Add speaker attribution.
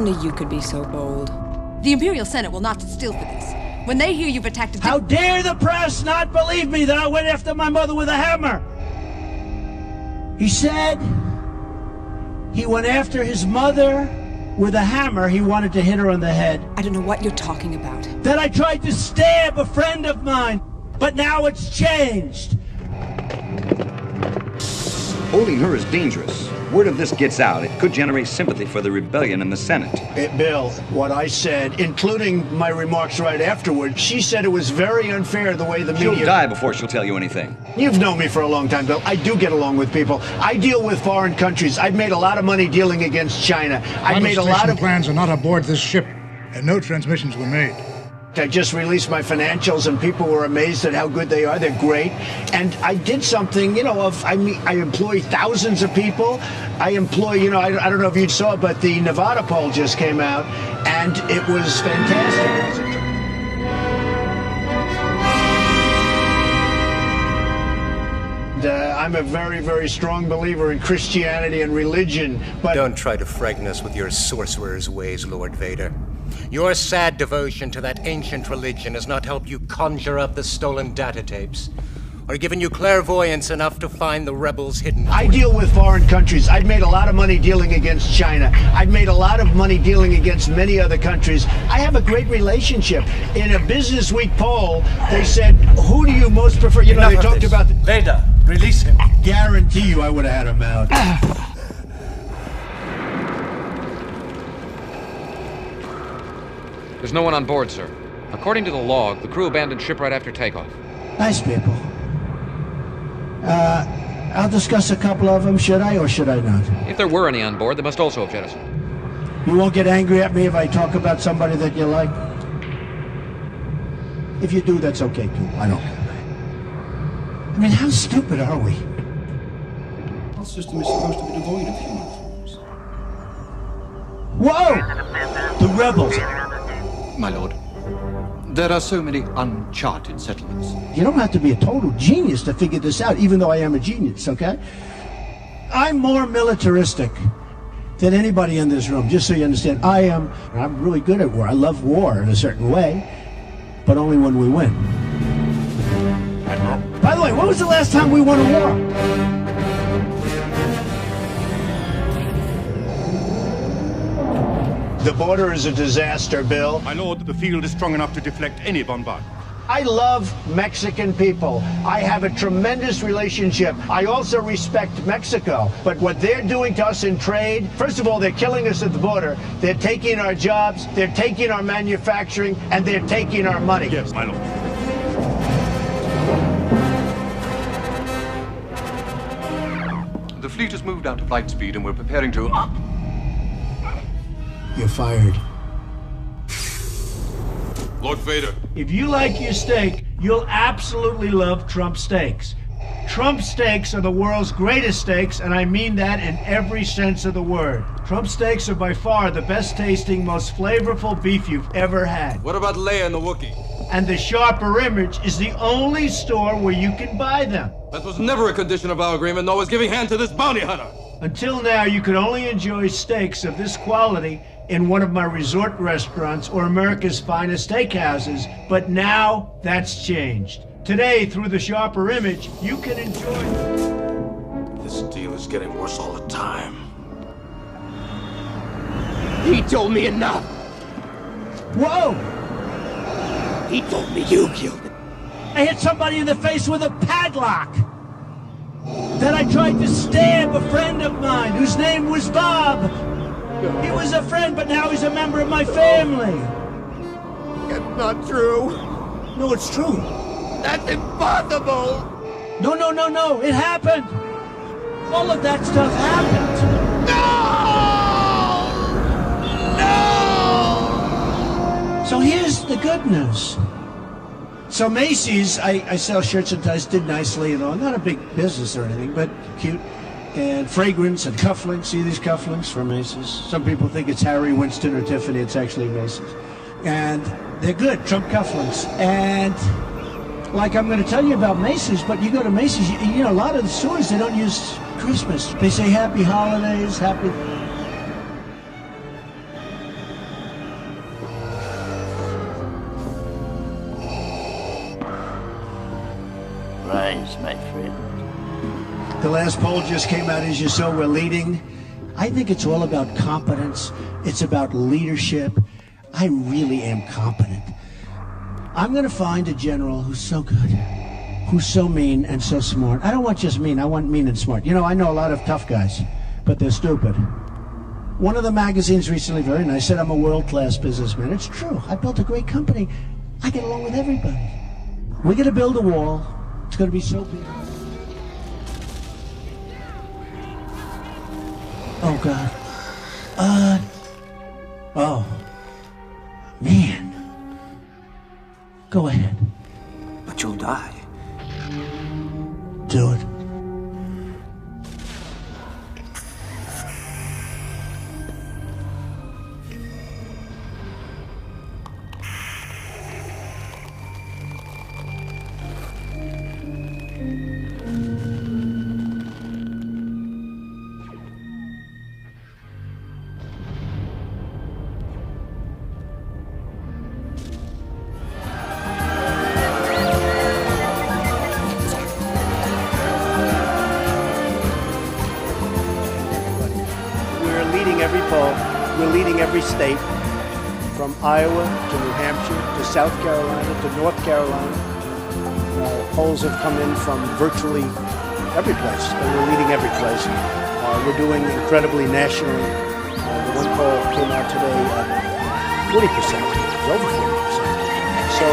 Speaker 1: only you could be so bold.
Speaker 2: The Imperial Senate will not sit still for this. When they hear you've attacked a...
Speaker 3: How dare the press not believe me that I went after my mother with a hammer? He said he went after his mother with a hammer. He wanted to hit her on the head.
Speaker 1: I don't know what you're talking about.
Speaker 3: That I tried to stab a friend of mine, but now it's changed.
Speaker 4: Holding her is dangerous. Word of this gets out, it could generate sympathy for the rebellion in the Senate.
Speaker 5: Bill, what I said, including my remarks right afterward, she said it was very unfair the way the media...
Speaker 4: She'll die before she'll tell you anything.
Speaker 5: You've known me for a long time, Bill. I do get along with people. I deal with foreign countries. I've made a lot of money dealing against China. I've made a lot of...
Speaker 6: plans are not aboard this ship, and no transmissions were made.
Speaker 5: I just released my financials, and people were amazed at how good they are. They're great. And I did something, you know, I employ thousands of people. I employ, you know, I don't know if you saw it, but the Nevada poll just came out, and it was fantastic. I'm a very, very strong believer in Christianity and religion, but...
Speaker 7: Don't try to frighten us with your sorcerer's ways, Lord Vader. Your sad devotion to that ancient religion has not helped you conjure up the stolen data tapes, or given you clairvoyance enough to find the rebels hidden.
Speaker 5: I deal with foreign countries. I've made a lot of money dealing against China. I've made a lot of money dealing against many other countries. I have a great relationship. In a Business Week poll, they said, who do you most prefer? You know, they talked about...
Speaker 3: Vader, release him. Guarantee you I would have had him out.
Speaker 8: There's no one on board, sir. According to the log, the crew abandoned ship right after takeoff.
Speaker 3: Nice people. I'll discuss a couple of them, should I, or should I not?
Speaker 8: If there were any on board, they must also have jettisoned.
Speaker 3: You won't get angry at me if I talk about somebody that you like? If you do, that's okay, too. I don't care. I mean, how stupid are we?
Speaker 9: Our system is supposed to be devoid of human forms.
Speaker 3: Whoa! The rebels.
Speaker 9: My lord, there are so many uncharted settlements.
Speaker 3: You don't have to be a total genius to figure this out, even though I am a genius, okay? I'm more militaristic than anybody in this room, just so you understand. I'm really good at war. I love war in a certain way, but only when we win. By the way, when was the last time we won a war?
Speaker 5: The border is a disaster, Bill.
Speaker 10: My lord, the field is strong enough to deflect any bombardment.
Speaker 5: I love Mexican people. I have a tremendous relationship. I also respect Mexico. But what they're doing to us in trade, first of all, they're killing us at the border. They're taking our jobs, they're taking our manufacturing, and they're taking our money.
Speaker 10: Yes, my lord.
Speaker 9: The fleet has moved out to flight speed, and we're preparing to...
Speaker 3: You're fired.
Speaker 9: Lord Vader.
Speaker 3: If you like your steak, you'll absolutely love Trump Steaks. Trump Steaks are the world's greatest steaks, and I mean that in every sense of the word. Trump Steaks are by far the best tasting, most flavorful beef you've ever had.
Speaker 9: What about Leia and the Wookiee?
Speaker 3: And the Sharper Image is the only store where you can buy them.
Speaker 9: That was never a condition of our agreement, nor was giving hand to this bounty hunter.
Speaker 3: Until now, you could only enjoy steaks of this quality in one of my resort restaurants or America's finest steakhouses, but now that's changed. Today, through the Sharper Image, you can enjoy...
Speaker 9: This deal is getting worse all the time.
Speaker 3: He told me enough! Whoa!
Speaker 9: He told me you killed him.
Speaker 3: I hit somebody in the face with a padlock! Then I tried to stab a friend of mine whose name was Bob! He was a friend, but now he's a member of my family.
Speaker 9: That's not true.
Speaker 3: No, it's true.
Speaker 9: That's impossible.
Speaker 3: No. It happened. All of that stuff happened.
Speaker 9: No!
Speaker 3: So here's the good news. So Macy's, I sell shirts and ties, did nicely and all. Not a big business or anything, but cute. And fragrance and cufflinks. See these cufflinks from Macy's? Some people think it's Harry Winston or Tiffany. It's actually Macy's. And they're good, Trump cufflinks. And like I'm going to tell you about Macy's, but you go to Macy's, you know, a lot of the stores, they don't use Christmas. They say Happy Holidays, Happy...
Speaker 11: times, my friend.
Speaker 3: The last poll just came out, as you saw. We're leading. I think it's all about competence. It's about leadership. I really am competent. I'm going to find a general who's so good, who's so mean and so smart. I don't want just mean. I want mean and smart. You know, I know a lot of tough guys, but they're stupid. One of the magazines recently, very nice, said I'm a world-class businessman. It's true. I built a great company. I get along with everybody. We're going to build a wall. It's going to be so big. Oh, God. Oh. Man. Go ahead.
Speaker 12: But you'll die.
Speaker 3: Do it. Every poll, we're leading every state, from Iowa to New Hampshire to South Carolina to North Carolina. Polls have come in from virtually every place, and we're leading every place. We're doing incredibly nationally. The one poll came out today at 40%, it's over 40%. So